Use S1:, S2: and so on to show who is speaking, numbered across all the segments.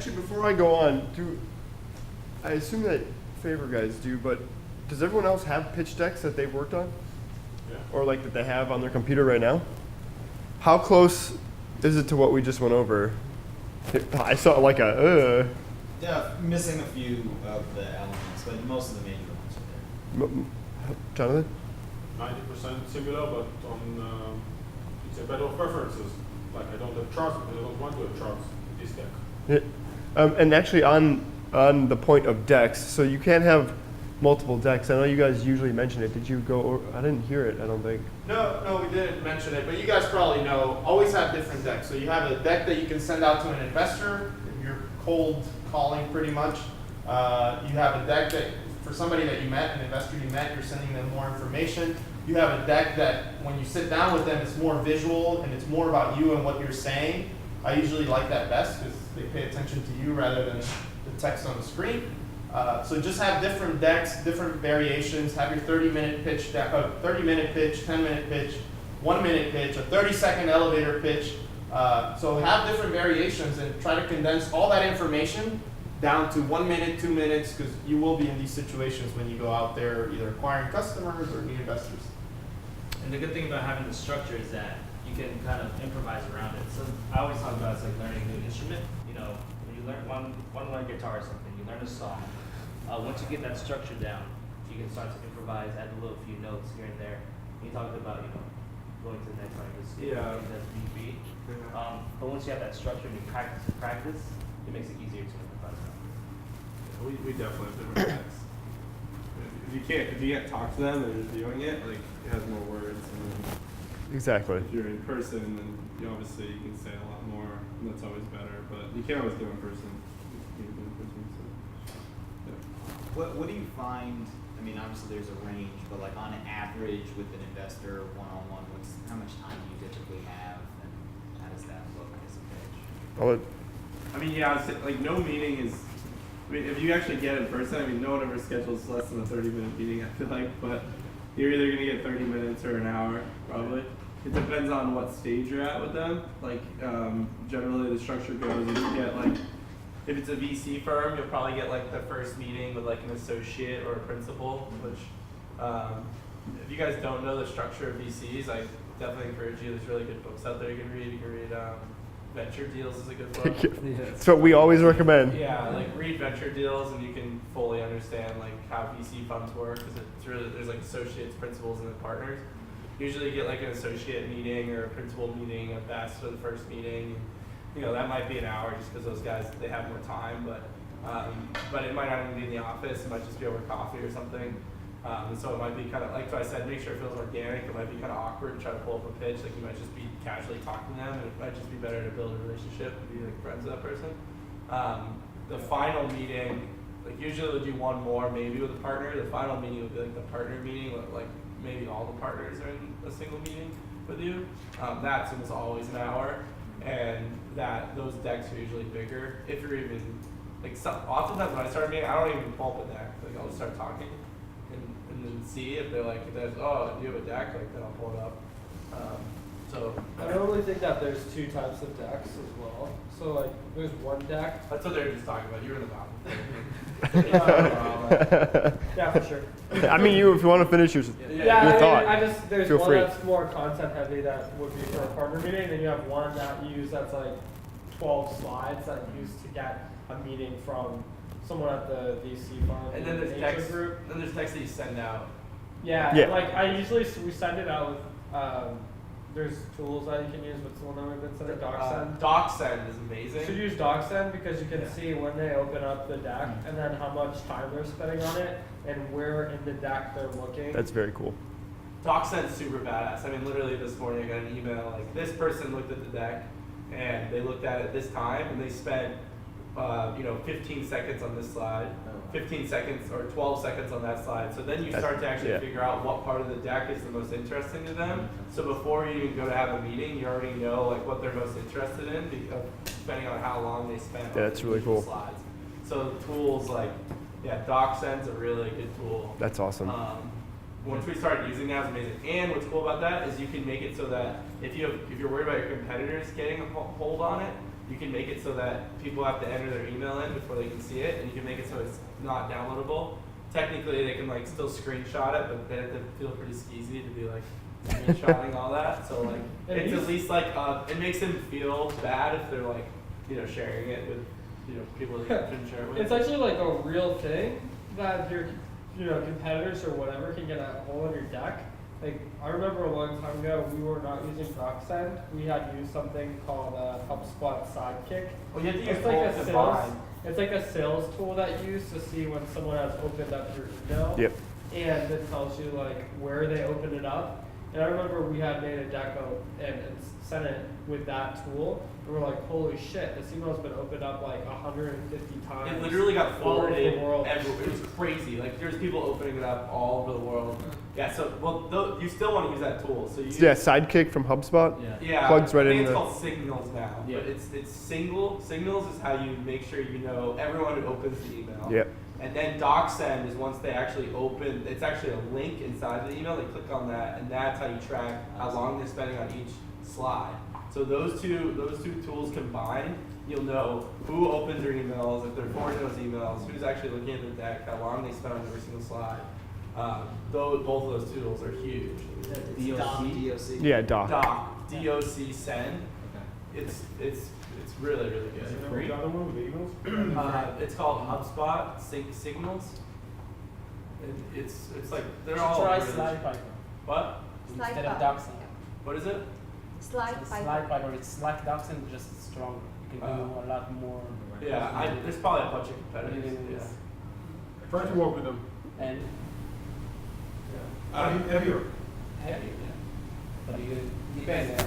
S1: Actually, before I go on, I assume that Favor guys do, but does everyone else have pitch decks that they've worked on?
S2: Yeah.
S1: Or like that they have on their computer right now? How close is it to what we just went over? I saw like
S3: Yeah, missing a few of the elements, but most of the major ones are there.
S1: Jonathan?
S2: 90% similar, but on it's a matter of preferences. Like I don't have charts because I don't want to have charts in this deck.
S1: Yeah. And actually on the point of decks, so you can't have multiple decks. I know you guys usually mention it. Did you go, I didn't hear it, I don't think.
S4: No, we didn't mention it, but you guys probably know, always have different decks. So you have a deck that you can send out to an investor if you're cold calling pretty much. You have a deck that for somebody that you met, an investor you met, you're sending them more information. You have a deck that when you sit down with them, it's more visual and it's more about you and what you're saying. I usually like that best because they pay attention to you rather than the text on the screen. So just have different decks, different variations. Have your 30-minute pitch, 30-minute pitch, 10-minute pitch, 1-minute pitch, a 30-second elevator pitch. So have different variations and try to condense all that information down to 1 minute, 2 minutes, because you will be in these situations when you go out there either acquiring customers or new investors.
S5: And the good thing about having the structure is that you can kind of improvise around it. So I always talk about it's like learning a new instrument. You know, when you learn want to learn guitar or something, you learn a song. Once you get that structure down, you can start to improvise, add a little few notes here and there. You talked about, you know, going to the next line, just that's beat. But once you have that structure and you practice, it makes it easier to improvise around.
S6: We definitely have different decks. If you can't talk to them and you're viewing it, like it has more words. And then
S1: Exactly.
S6: if you're in person, then you obviously you can say a lot more, and that's always better. But you can't always do in person.
S3: What do you find? I mean, obviously there's a range, but like on average with an investor one-on-one, how much time do you typically have, and how does that look as a pitch?
S6: I mean, yeah, like no meeting is. I mean, if you actually get in person, I mean, no one ever schedules less than a 30-minute meeting. I feel like, but you're either gonna get 30 minutes or an hour, probably. It depends on what stage you're at with them. Like, generally the structure goes, is you get like. If it's a VC firm, you'll probably get like the first meeting with like an associate or a principal, which if you guys don't know the structure of VCs, I definitely encourage you. There's really good books out there you can read. You can read Venture Deals is a good book.
S1: That's what we always recommend.
S6: Yeah, like read Venture Deals and you can fully understand like how VC funds work, because it's really, there's like associates, principals, and then partners. Usually you get like an associate meeting or a principal meeting at best for the first meeting. You know, that might be an hour just because those guys, they have more time, but it might not even be in the office. It might just be over coffee or something. And so it might be kind of, like I said, make sure it feels organic. It might be kind of awkward to try to pull up a pitch. Like you might just be casually talking to them, and it might just be better to build a relationship and be like friends with that person. The final meeting, like usually we'll do one more maybe with a partner. The final meeting would be like the partner meeting, like maybe all the partners are in a single meeting with you. That's almost always an hour. And those decks are usually bigger. If you're even, like oftentimes when I start a meeting, I don't even pull up a deck. Like I'll just start talking and then see if they're like, oh, do you have a deck? Like then I'll pull it up. So
S7: I normally think that there's two types of decks as well. So like there's one deck.
S6: that's what they're just talking about. You were in the
S7: Yeah, for sure.
S1: I mean, if you want to finish your thought,
S7: I just there's
S1: feel
S7: one
S1: free.
S7: that's more content heavy that would be for a partner meeting, and then you have one that you use that's like 12 slides that you use to get a meeting from someone at the VC fund.
S6: And then there's
S7: nature
S6: text.
S7: group.
S6: Then there's text that you send out.
S7: Yeah,
S1: Yeah.
S7: like we send it out with there's tools that you can use. What's the one that we've been sending? DocSend.
S6: DocSend is
S7: You
S6: amazing.
S7: should use DocSend because you can see when they open up the deck and then how much time they're spending on it and where in the deck they're looking.
S1: That's very cool.
S6: DocSend's super badass. I mean, literally this morning I got an email like this person looked at the deck and they looked at it this time and they spent 15 seconds on this slide, 15 seconds or 12 seconds on that slide. So then you start to actually figure out what part of the deck is the most interesting to them. So before you even go to have a meeting, you already know like what they're most interested in, because depending on how long they spend on
S1: that's really cool.
S6: slides. So tools like DocSend's a really good tool.
S1: That's awesome.
S6: once we started using that, it was amazing. And what's cool about that is you can make it so that if you're worried about your competitors getting a hold on it, you can make it so that people have to enter their email in before they can see it, and you can make it so it's not downloadable. Technically, they can like still screenshot it, but they have to feel pretty skeezy to be like screenshotting all that. So like, it's at least like it makes them feel bad if they're like, sharing it with people that you shouldn't share it with.
S7: It's actually like a real thing that your competitors or whatever can get a hold of your deck. Like, I remember a long time ago, we were not using DocSend. We had used something called HubSpot Sidekick.
S6: Well, you have to use
S7: It's like a
S6: both to
S7: sales.
S6: bind.
S7: It's like a sales tool that you use to see when someone has opened up your email.
S1: Yep.
S7: And it tells you like where they opened it up. And I remember we had made a deck and sent it with that tool. And we're like, holy shit, this email's been opened up like 150 times.
S6: It literally got
S7: all over
S6: forwarded
S7: the world.
S6: everywhere. It was crazy. Like there's people opening it up all over the world. Yeah. So you still want to use that tool. So you
S1: Yeah, Sidekick from HubSpot.
S6: yeah
S1: Plugs right
S6: I think
S1: into
S6: it's
S1: the-
S6: called Signals now.
S5: Yeah.
S6: But it's Signals is how you make sure you know everyone who opens the email.
S1: Yep.
S6: And then DocSend is once they actually open. It's actually a link inside the email. They click on that, and that's how you track how long they're spending on each slide. So those two tools combined, you'll know who opens their emails, if they're forwarding those emails, who's actually looking at the deck, how long they spend on every single slide. Both of those tools are huge.
S3: DOC.
S1: Yeah, Doc.
S6: DOC send. It's really really good.
S2: Is there another one with the emails?
S6: It's called HubSpot Signals. It's like they're all
S8: Try
S6: really
S8: Slide Piper
S6: What?
S8: instead of DocSend.
S6: What is it?
S8: Slide Piper, it's like DocSend, just stronger. You can do a lot more.
S6: Yeah, there's probably a bunch of competitors.
S8: Yeah.
S6: Yeah.
S2: Try to work with them.
S8: And
S2: Heavier.
S8: heavier, yeah. But you depends.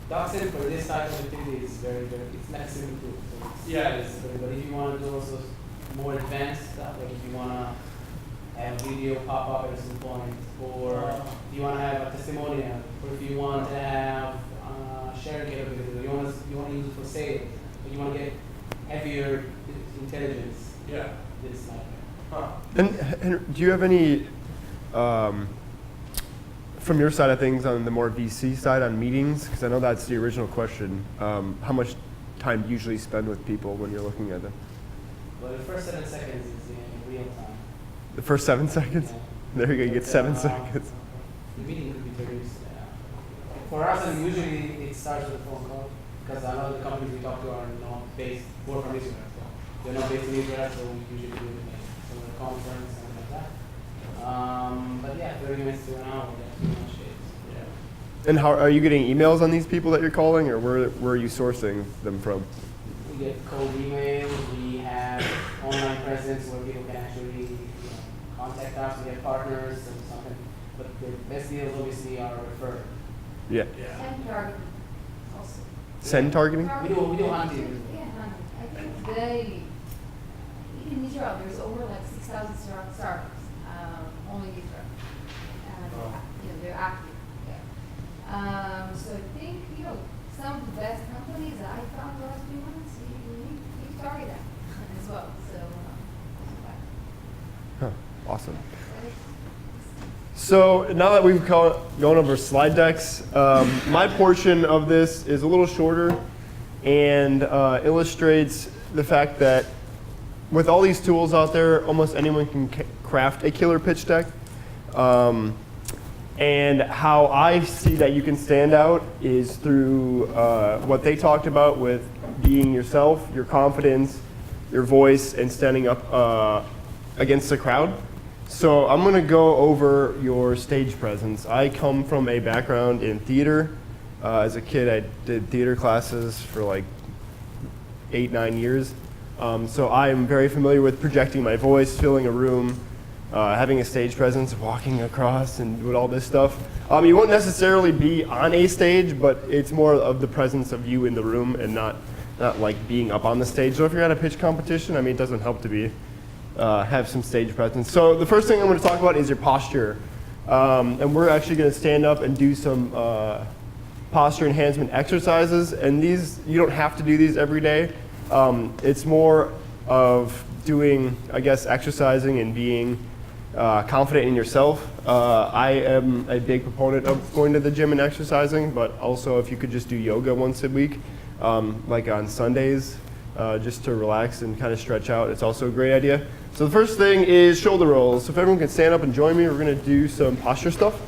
S8: DocSend for this type of activity is it's not simple too. So it's,
S6: Yeah, it is.
S8: But if you want to do also more advanced stuff, like if you want to have video pop up at some point, or if you want to have a testimonial, or if you want to have sharing capability, or you want to use it for sales, or you want to get heavier intelligence,
S6: Yeah.
S8: this is like
S6: Huh.
S1: And do you have any, from your side of things, on the more VC side on meetings? Because I know that's the original question. How much time do you usually spend with people when you're looking at them?
S8: Well, the first 7 seconds is in real time.
S1: The first 7 seconds?
S8: Yeah.
S1: There you go, you get
S8: But,
S1: 7 seconds.
S8: The meeting could be produced. For us, and usually it starts with a phone call, because a lot of the companies we talk to are not based, work from Israel. So they're not based in Israel, so we usually do it like some of the conference, something like that. But yeah, 30 minutes to an hour, that's pretty much it. Yeah.
S1: And how are you getting emails on these people that you're calling, or where are you sourcing them from?
S8: We get cold emails, we have online presence where people can actually contact us, we have partners and something. But the best deals obviously are referred.
S1: Yeah.
S9: And targeting also.
S1: Send targeting?
S8: We do hunting.
S9: Yeah, hunting. I think in Israel, there's over like 6,000 startups, only in Israel. And, they're active there. So I think, some of the best companies that I found the last few months, you target them as well. So,
S1: Huh, awesome. So now that we've gone over slide decks, my portion of this is a little shorter and illustrates the fact that with all these tools out there, almost anyone can craft a killer pitch deck. And how I see that you can stand out is through what they talked about with being yourself, your confidence, your voice, and standing up against the crowd. So I'm going to go over your stage presence. I come from a background in theater. As a kid, I did theater classes for like 8-9 years. So I am very familiar with projecting my voice, filling a room, having a stage presence, walking across and doing all this stuff. You won't necessarily be on a stage, but it's more of the presence of you in the room and not like being up on the stage. So if you're at a pitch competition, it doesn't help to have some stage presence. So the first thing I'm going to talk about is your posture. And we're actually going to stand up and do some posture enhancement exercises. And these, you don't have to do these every day. It's more of doing, exercising and being confident in yourself. I am a big proponent of going to the gym and exercising, but also if you could just do yoga once a week, like on Sundays, just to relax and kind of stretch out, it's also a great idea. So the first thing is shoulder rolls. So if everyone can stand up and join me, we're going to do some posture stuff.